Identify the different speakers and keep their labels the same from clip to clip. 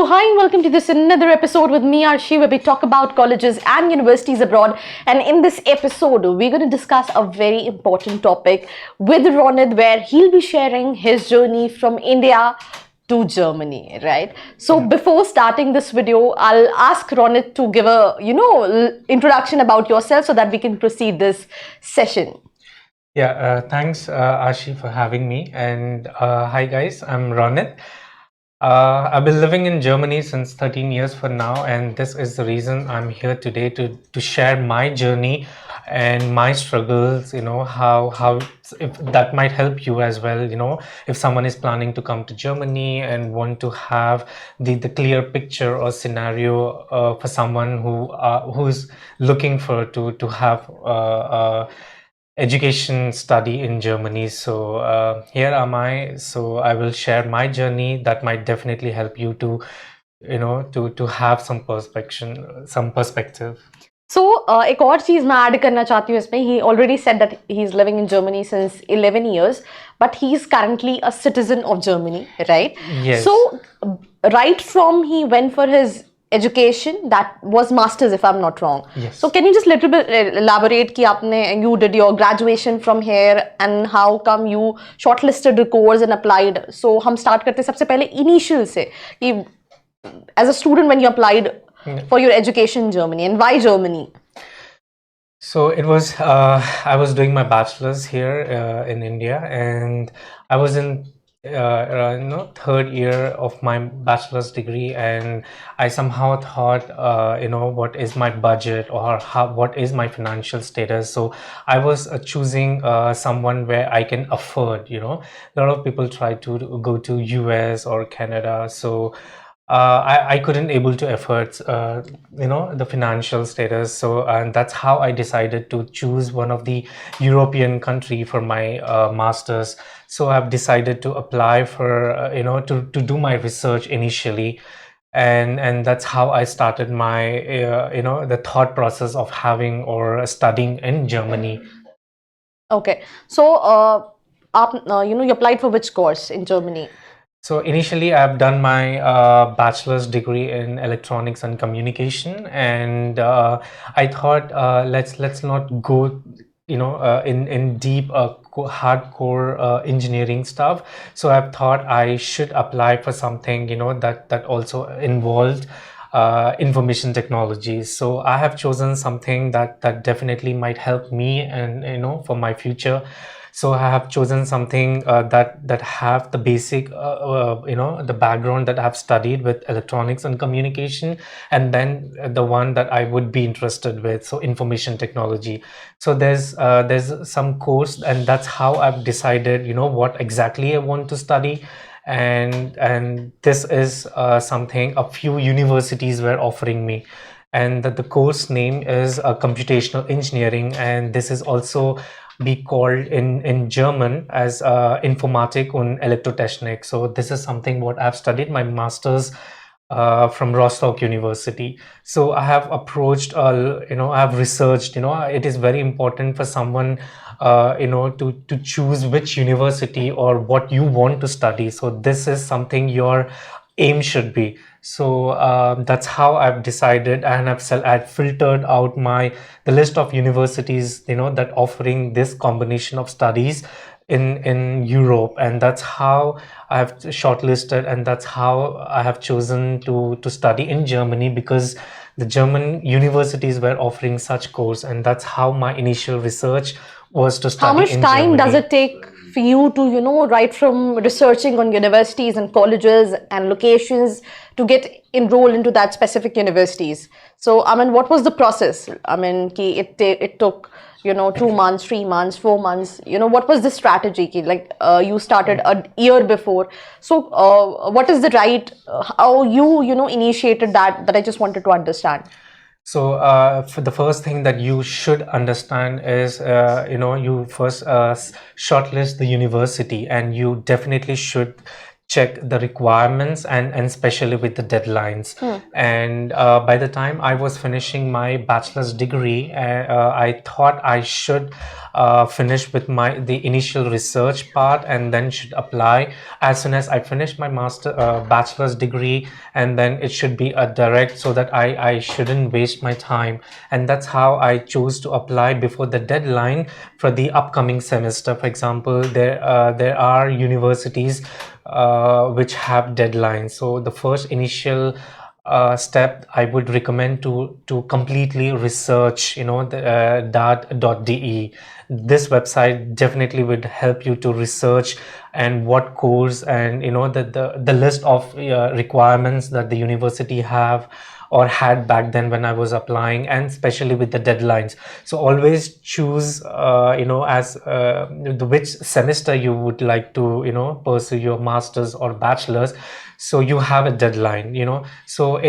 Speaker 1: hi and welcome to this another episode with me, Arshi, where we talk about colleges and universities abroad. And in this episode, we're going to discuss a very important topic with Ronit, where he'll be sharing his journey from India to Germany, right? So before starting this video, I'll ask Ronit to give a, introduction about yourself so that we can proceed this session.
Speaker 2: Thanks, Ashi, for having me. And hi, guys, I'm Ronit. I've been living in Germany since 13 years for now, and this is the reason I'm here today to share my journey and my struggles, how if that might help you as well, if someone is planning to come to Germany and want to have the clear picture or scenario for someone who's looking for to have education study in Germany. So here am I. So I will share my journey that might definitely help you to have some perspective.
Speaker 1: So, एक और चीज मैं add करना चाहती हूँ इसमें. He already said that he is living in Germany since 11 years, but he is currently a citizen of Germany, right?
Speaker 2: Yes.
Speaker 1: So, right from he went for his education, that was masters if I'm not wrong.
Speaker 2: Yes.
Speaker 1: So can you just little bit elaborate कि आपने you did your graduation from here and how come you shortlisted the course and applied? So हम start करते सबसे पहले initial से कि as a student when you applied for your education in Germany, and why Germany?
Speaker 2: So it was I was doing my bachelor's here in India, and I was in third year of my bachelor's degree, and I somehow thought what is my budget or what is my financial status. So I was choosing someone where I can afford. A lot of people try to go to US or Canada, so I couldn't able to afford the financial status. So and that's how I decided to choose one of the European country for my masters. So I've decided to apply for to do my research initially, and that's how I started my the thought process of having or studying in Germany.
Speaker 1: Okay, so you applied for which course in Germany?
Speaker 2: So initially, I've done my bachelor's degree in electronics and communication, and I thought let's not go in deep hardcore engineering stuff. So I've thought I should apply for something that also involved information technologies. So I have chosen something that definitely might help me and for my future. So I have chosen something that have the basic the background that I have studied with electronics and communication, and then the one that I would be interested with, so information technology. So there's some course, and that's how I've decided what exactly I want to study. And this is something a few universities were offering me, and the course name is computational engineering, and this is also be called in German as Informatik und Elektrotechnik. So this is something what I've studied my master's from Rostock University. So I have approached, I have researched, it is very important for someone, to choose which university or what you want to study. So this is something your aim should be. So that's how I've decided, and I've filtered out the list of universities that offering this combination of studies in Europe, and that's how I've shortlisted, and that's how I have chosen to study in Germany, because the German universities were offering such course, and that's how my initial research was to study in Germany.
Speaker 1: How much time does it take for you to, right from researching on universities and colleges and locations to get enrolled into that specific universities? So, I mean, what was the process? I mean, it took, 2 months, 3 months, 4 months, what was the strategy? Like, you started a year before. So, what is the right, how you, initiated that I just wanted to understand?
Speaker 2: So for the first thing that you should understand is, you first shortlist the university, and you definitely should check the requirements and especially with the deadlines. And by the time I was finishing my bachelor's degree, I thought I should finish with the initial research part and then should apply as soon as I finish my bachelor's degree, and then it should be a direct, so that I shouldn't waste my time. And that's how I chose to apply before the deadline for the upcoming semester. For example, there are universities which have deadlines. So the first initial step I would recommend to completely research, the dart.de. This website definitely would help you to research and what course, and the list of requirements that the university have or had back then when I was applying, and especially with the deadlines. So always choose as which semester you would like to pursue your master's or bachelor's. So you have a deadline, so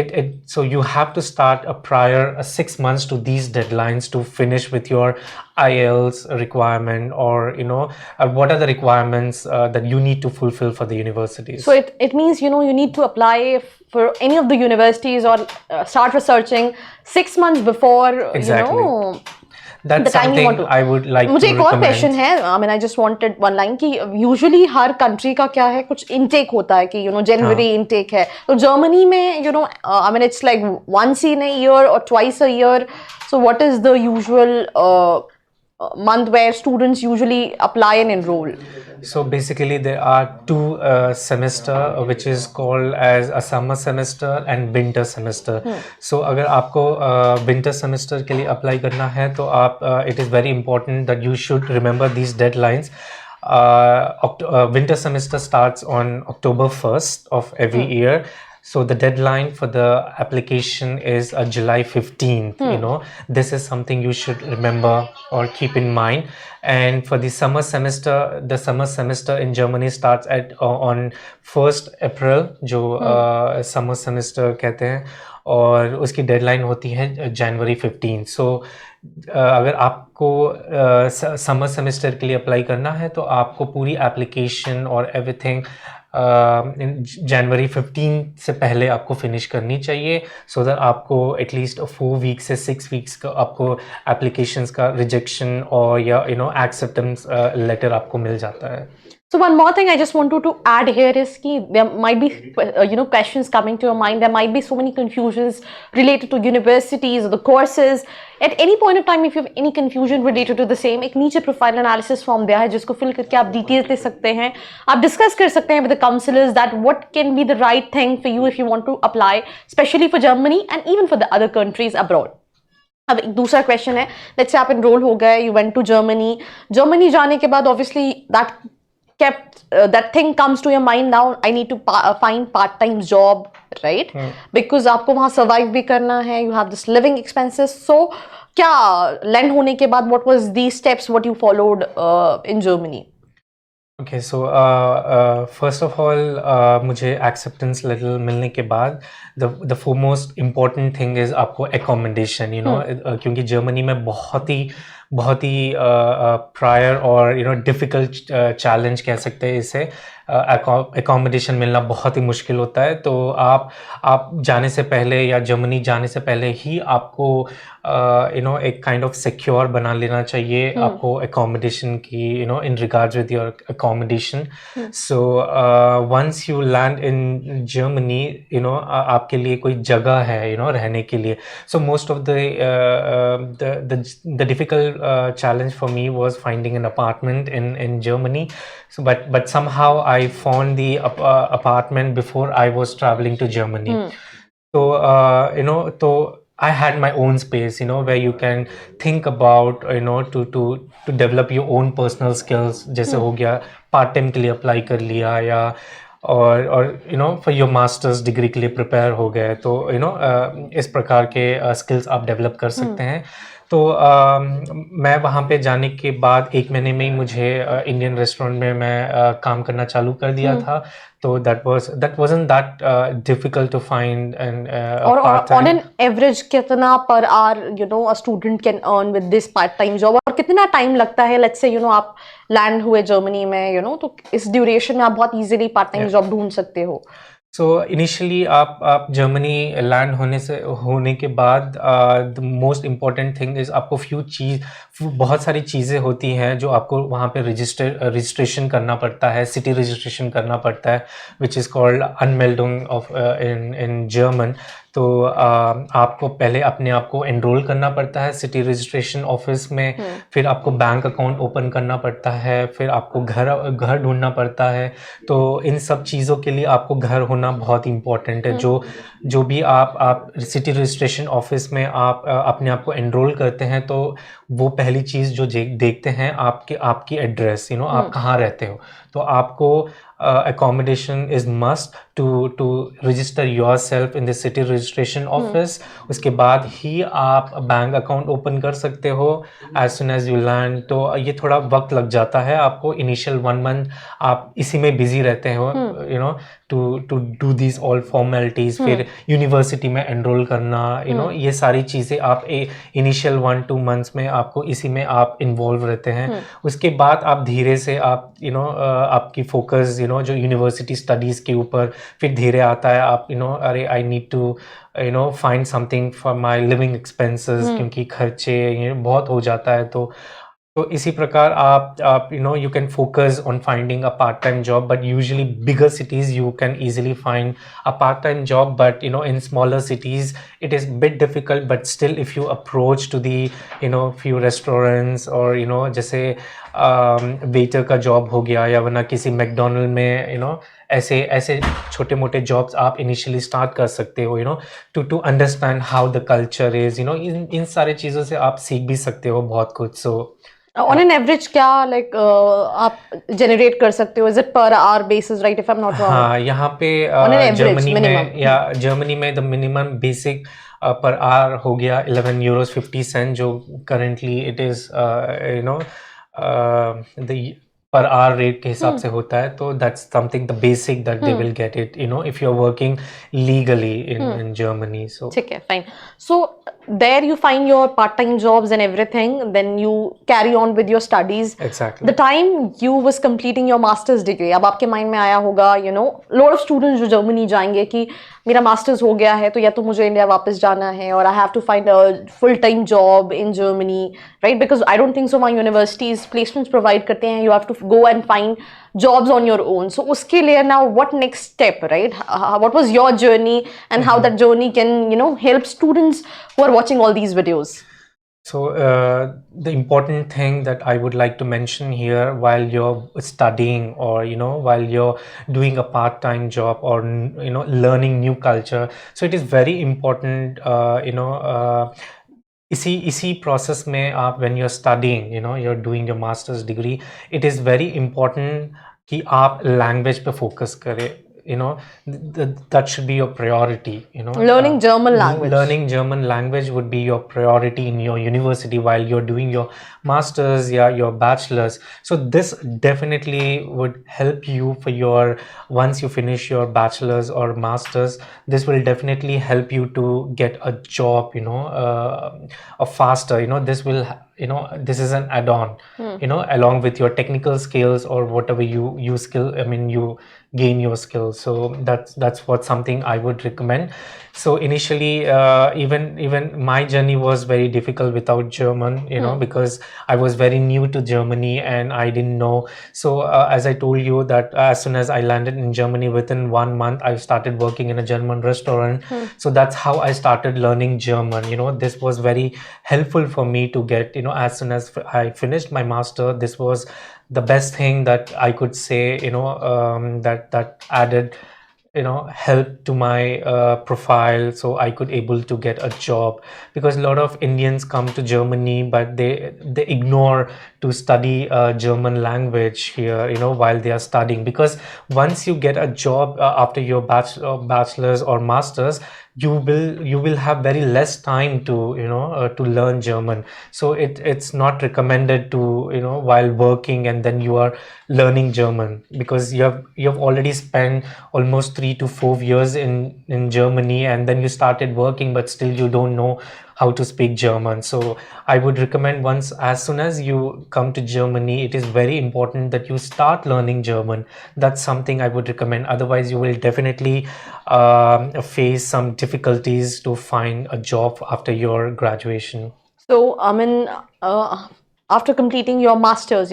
Speaker 2: you have to start a prior 6 months to these deadlines to finish with your IELTS requirement, or what are the requirements that you need to fulfill for the universities.
Speaker 1: So it means you need to apply for any of the universities, or start researching 6 months before
Speaker 2: Exactly. That's
Speaker 1: the time you want
Speaker 2: something
Speaker 1: to.
Speaker 2: I would like
Speaker 1: मुझे
Speaker 2: to
Speaker 1: एक और
Speaker 2: recommend.
Speaker 1: Question है, I mean I just wanted one line कि usually हर country का क्या है, कुछ intake होता है कि January intake है. तो Germany में I mean it's like once in a year or twice a year. So what is the usual month where students usually apply and enroll?
Speaker 2: So basically there are two semester which is called as a summer semester and winter semester. So अगर आपको winter semester के लिए apply करना है तो आप it is very important that you should remember these deadlines. Winter semester starts on October 1st of every year. So the deadline for the application is July 15th. This is something you should remember or keep in mind. And for the summer semester in Germany starts on 1st April, जो summer semester कहते हैं, और उसकी deadline होती है January 15th. So अगर आपको summer semester के लिए अप्लाई करना है तो आपको पूरी एप्लीकेशन और एवरीथिंग जनवरी 15 से पहले आपको फिनिश करनी चाहिए, सो दैट आपको एटलीस्ट 4 वीक से 6 वीक्स का आपको एप्लीकेशंस का रिजेक्शन और या एक्सेप्टेंस लेटर आपको मिल जाता है.
Speaker 1: So one more thing I just wanted to add here is that there might be questions coming to your mind. There might be so many confusions related to universities or the courses. At any point of time, if you have any confusion related to the same, एक नीचे profile analysis form दिया है जिसको fill करके आप details दे सकते हैं. आप discuss कर सकते हैं with the counselors that what can be the right thing for you if you want to apply, especially for Germany and even for the other countries abroad. अब एक दूसरा क्वेश्चन है, let's say आप enroll हो गए, you went to Germany जाने के बाद obviously that thing comes to your mind now, I need to find part-time job, right? Because आपको वहाँ survive भी करना है, you have this living expenses. So क्या land होने के बाद what was these steps what you followed in Germany?
Speaker 2: Okay, so first of all, मुझे acceptance letter मिलने के बाद the foremost important thing is आपको accommodation, क्योंकि जर्मनी में बहुत ही प्रायर और डिफिकल्ट चैलेंज कह सकते हैं इसे. एकोमोडेशन मिलना बहुत ही मुश्किल होता है. तो आप जाने से पहले या जर्मनी जाने से पहले ही आपको एक काइंड ऑफ सिक्योर बना लेना चाहिए आपको एकोमोडेशन की, in regards with your accommodation. So once you land in Germany, आपके लिए कोई जगह है रहने के लिए. So most of the difficult challenge for me was finding an apartment in Germany. So but somehow I found the apartment before I was traveling to Germany. So so I had my own space, where you can think about, to develop your own personal skills. जैसे हो गया part time के लिए apply कर लिया, या और for your master's degree के लिए prepare हो गए. तो इस प्रकार के skills आप develop कर सकते हैं. तो मैं वहाँ पे जाने के बाद 1 महीने में ही मुझे इंडियन रेस्टोरेंट में मैं काम करना चालू कर दिया था. तो that wasn't that difficult to find and part time.
Speaker 1: On an average कितना per hour a student can earn with this part time job, और कितना टाइम लगता है, लेट्स से आप लैंड हुए जर्मनी में, तो इस ड्यूरेशन में आप बहुत इजीली पार्ट टाइम जॉब ढूंढ सकते हो?
Speaker 2: सो इनिशियली आप जर्मनी लैंड होने के बाद the most important thing is आपको बहुत सारी चीज़ें होती हैं जो आपको वहाँ पे रजिस्ट्रेशन करना पड़ता है, सिटी रजिस्ट्रेशन करना पड़ता है, विच इज़ कॉल्ड अनमेल्डिंग ऑफ इन जर्मन। तो आपको पहले अपने आप को एनरोल करना पड़ता है सिटी रजिस्ट्रेशन ऑफिस में, फिर आपको बैंक अकाउंट ओपन करना पड़ता है, फिर आपको घर ढूंढना पड़ता है। तो इन सब चीज़ों के लिए आपको घर होना बहुत इम्पोर्टेंट है। जो भी आप सिटी रजिस्ट्रेशन ऑफिस में आप अपने आप को एनरोल करते हैं, तो वो पहली चीज़ जो देखते हैं आपकी एड्रेस, आप कहाँ रहते हो। तो आपको accommodation is must to register yourself in the city registration office। उसके बाद ही आप बैंक अकाउंट ओपन कर सकते हो as soon as you land। तो ये थोड़ा वक्त लग जाता है आपको, इनिशियल 1 मंथ आप इसी में बिजी रहते हो, to do this all formalities. फिर यूनिवर्सिटी में एनरोल करना, ये सारी चीज़ें आप इनिशियल 1-2 मंथ्स में आपको इसी में आप इन्वॉल्व रहते हैं। उसके बाद आप धीरे से आप आपकी फोकस जो यूनिवर्सिटी स्टडीज़ के ऊपर फिर धीरे आता है। आप अरे I need to find something for my living expenses, क्योंकि खर्चे बहुत हो जाता है। तो इसी प्रकार आप you can focus on finding a part-time job, but usually bigger cities you can easily find a part-time job, but in smaller cities it is a bit difficult। But still, if you approach to the few restaurants or जैसे waiter का job हो गया, या वरना किसी McDonald में ऐसे छोटे मोटे जॉब्स आप इनिशियली स्टार्ट कर सकते हो, to understand how the culture is, इन सारे चीज़ों से आप सीख भी सकते हो बहुत कुछ। सो
Speaker 1: ऑन एन एवरेज क्या आप जनरेट कर सकते हो? Is it per hour basis, right, if I am not wrong?
Speaker 2: हाँ, यहाँ पे जर्मनी में the minimum basic per hour हो गया 11 euros 50 cents, जो currently it is the per hour rate के हिसाब से होता है। तो that's something the basic that they will get it if you are working legally in Germany. So
Speaker 1: ठीक है, fine. So there you find your part-time jobs and everything, then you carry on with your studies.
Speaker 2: Exactly.
Speaker 1: The time you was completing your master's degree, अब आपके mind में आया होगा lot of students जो Germany जाएंगे कि मेरा masters हो गया है, तो या तो मुझे इंडिया वापस जाना है, और I have to find a full time job in Germany, right? Because I don't think so my universities placements provide करते हैं, you have to go and find jobs on your own. So उसके लिए now what next step, right? What was your journey, and how that journey can help students who are watching all these videos?
Speaker 2: So the important thing that I would like to mention here, while you're studying or while you're doing a part-time job or learning new culture, so it is very important इसी process में आप when you're studying, you're doing your master's degree, it is very important कि आप language पे focus करें। that should be your priority.
Speaker 1: Learning German language.
Speaker 2: Learning German language would be your priority in your university while you're doing your masters, your bachelors. So this definitely would help you for once you finish your bachelors or masters, this will definitely help you to get a job faster. This is an add-on, along with your technical skills or whatever you gain your skills. So that's what something I would recommend. So initially even my journey was very difficult without German, because I was very new to Germany and I didn't know. So as I told you that as soon as I landed in Germany, within 1 month I started working in a German restaurant. So that's how I started learning German. This was very helpful for me to get, as soon as I finished my master, this was the best thing that I could say, that added help to my profile, so I could able to get a job. Because a lot of Indians come to Germany, but they ignore to study German language here, while they are studying. Because once you get a job after your bachelor's or master's, you will have very less time to to learn German. So it's not recommended to while working and then you are learning German, because you have already spent almost 3 to 4 years in Germany, and then you started working but still you don't know how to speak German. So I would recommend, once as soon as you come to Germany, it is very important that you start learning German. That's something I would recommend. Otherwise, you will definitely face some difficulties to find a job after your graduation.
Speaker 1: So, I mean, after completing your masters,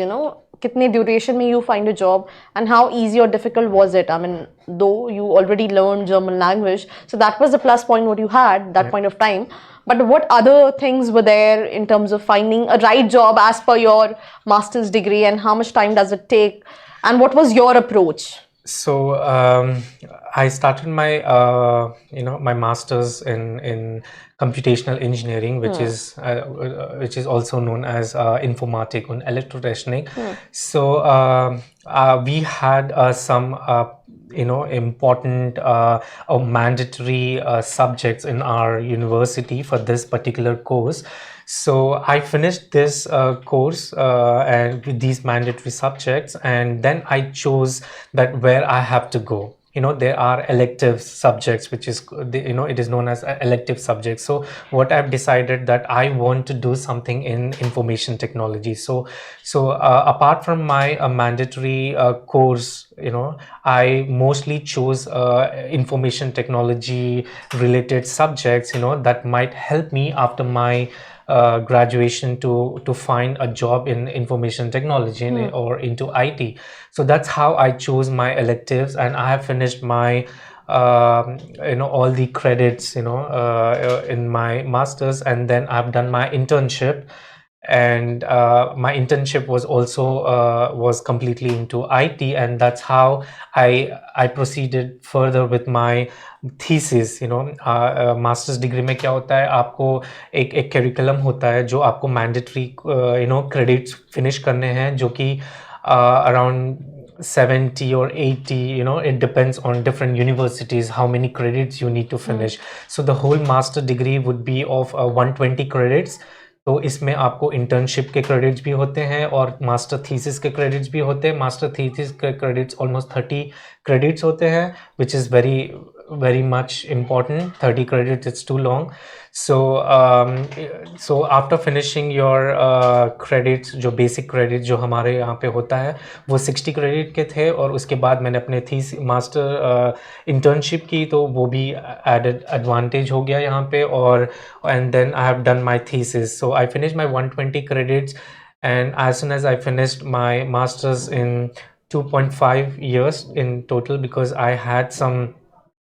Speaker 1: kitne duration mein you find a job, and how easy or difficult was it? I mean, though you already learned German language, so that was the plus point what you had that point of time. But what other things were there in terms of finding a right job as per your master's degree, and how much time does it take, and what was your approach?
Speaker 2: So I started my my master's in computational engineering, which is also known as Informatik und Elektrotechnik. So we had some important or mandatory subjects in our university for this particular course. So I finished this course and with these mandatory subjects, and then I chose that where I have to go. There are elective subjects, which is it is known as elective subjects. So what I've decided, that I want to do something in information technology. So apart from my mandatory course, I mostly chose information technology related subjects, that might help me after my graduation to find a job in information technology or into IT. So that's how I chose my electives, and I have finished my all the credits in my masters, and then I've done my internship. And my internship was also was completely into IT, and that's how I proceeded further with my thesis. Masters degree में क्या होता है, आपको एक curriculum होता है जो आपको मैंडेटरी क्रेडिट्स फिनिश करने हैं, जो कि around 70 or 80, it depends on different universities how many credits you need to finish. So the whole master degree would be of 120 credits. तो इसमें आपको इंटर्नशिप के क्रेडिट्स भी होते हैं और मास्टर थीसिस के क्रेडिट्स भी होते हैं. मास्टर थीसिस के क्रेडिट्स ऑलमोस्ट 30 क्रेडिट्स होते हैं, which is very much important. 30 credits, it's too long. So after finishing your credits, जो basic credits जो हमारे यहाँ पे होता है वो 60 क्रेडिट के थे, और उसके बाद मैंने अपने मास्टर इंटर्नशिप की, तो वो भी एडेड एडवांटेज हो गया यहाँ पे. और and then I have done my thesis. So I finished my 120 credits, and as soon as I finished my master's in 2.5 years in total, because I had some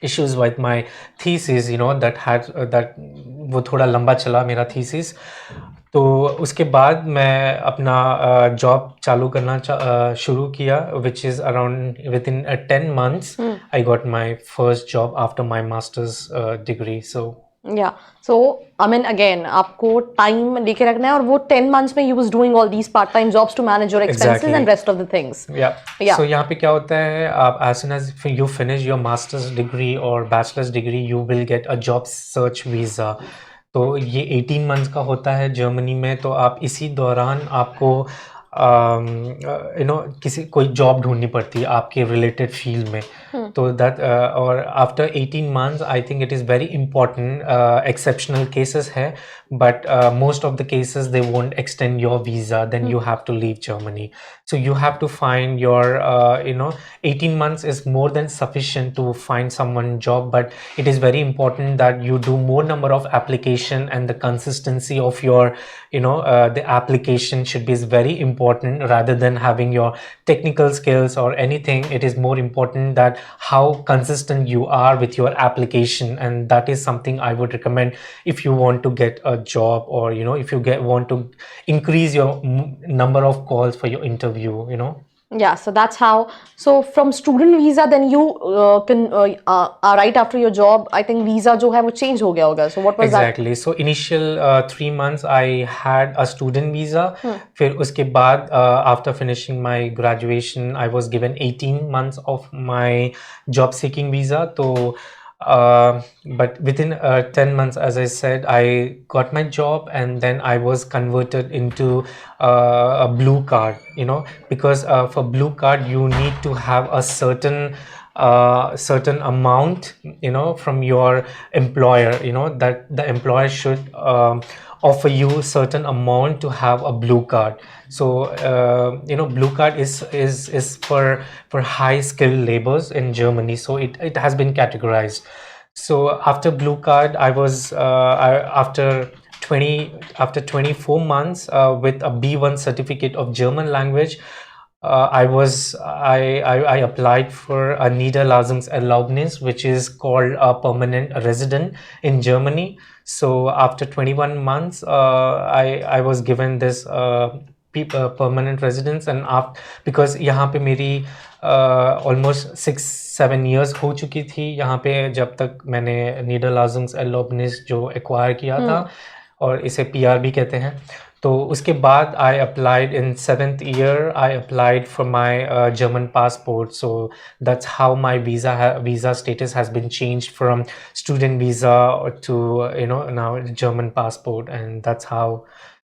Speaker 2: issues with my thesis, that वो थोड़ा लंबा चला मेरा thesis. तो उसके बाद मैं अपना जॉब चालू करना शुरू किया, which is around within 10 months. I got my first job after my master's degree.
Speaker 1: So I mean, again, आपको time लेके रखना है, और वो 10 months में you was doing all these part-time jobs to manage your expenses and rest of the things.
Speaker 2: So यहाँ पे क्या होता है, आप as soon as you finish your master's degree or bachelor's degree, you will get a job search visa. तो ये 18 months का होता है जर्मनी में. तो आप इसी दौरान आपको किसी कोई जॉब ढूंढनी पड़ती है आपके रिलेटेड फील्ड में. तो दैट और after 18 months I think it is very important. Exceptional cases है, but most of the cases they won't extend your visa, then you have to leave Germany. So you have to find your 18 months is more than sufficient to find someone job, but it is very important that you do more number of application, and the consistency of your the application should be very important, rather than having your technical skills or anything. It is more important that how consistent you are with your application, and that is something I would recommend if you want to get a job, or if you want to increase your number of calls for your interview.
Speaker 1: Yeah, so that's how. So from student visa, then you can right after your job, I think visa जो है वो change हो गया होगा. So what was
Speaker 2: exactly? So initial 3 months I had a student visa. फिर उसके बाद after finishing my graduation, I was given 18 months of my job seeking visa. तो But within 10 months, as I said, I got my job, and then I was converted into a blue card, because for blue card, you need to have a certain amount, from your employer, that the employer should offer you certain amount to have a blue card. So blue card is for high skilled labors in Germany, so it has been categorized. So after blue card, I was after 24 months with a B1 certificate of German language. I applied for a Niederlassungserlaubnis, which is called a permanent resident in Germany. So after 21 months, I was given this permanent residence, and because यहाँ पे मेरी almost 6-7 years हो चुकी थी यहाँ पे, जब तक मैंने Niederlassungserlaubnis जो acquire किया था, और इसे PR भी कहते हैं. तो उसके बाद I applied in 7th year, I applied for my German passport. So that's how my visa status has been changed from student visa to now German passport, and that's how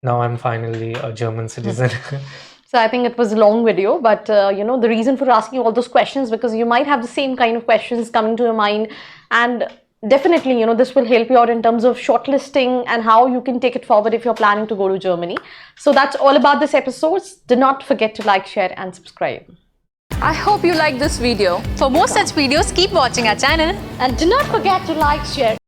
Speaker 2: now I'm finally a German citizen.
Speaker 1: So I think it was a long video, but the reason for asking all those questions, because you might have the same kind of questions coming to your mind, and definitely, this will help you out in terms of shortlisting and how you can take it forward if you're planning to go to Germany. So that's all about this episode. Do not forget to like, share and subscribe.
Speaker 3: I hope you liked this video.
Speaker 4: For more such videos, keep watching our channel.
Speaker 1: And do not forget to like, share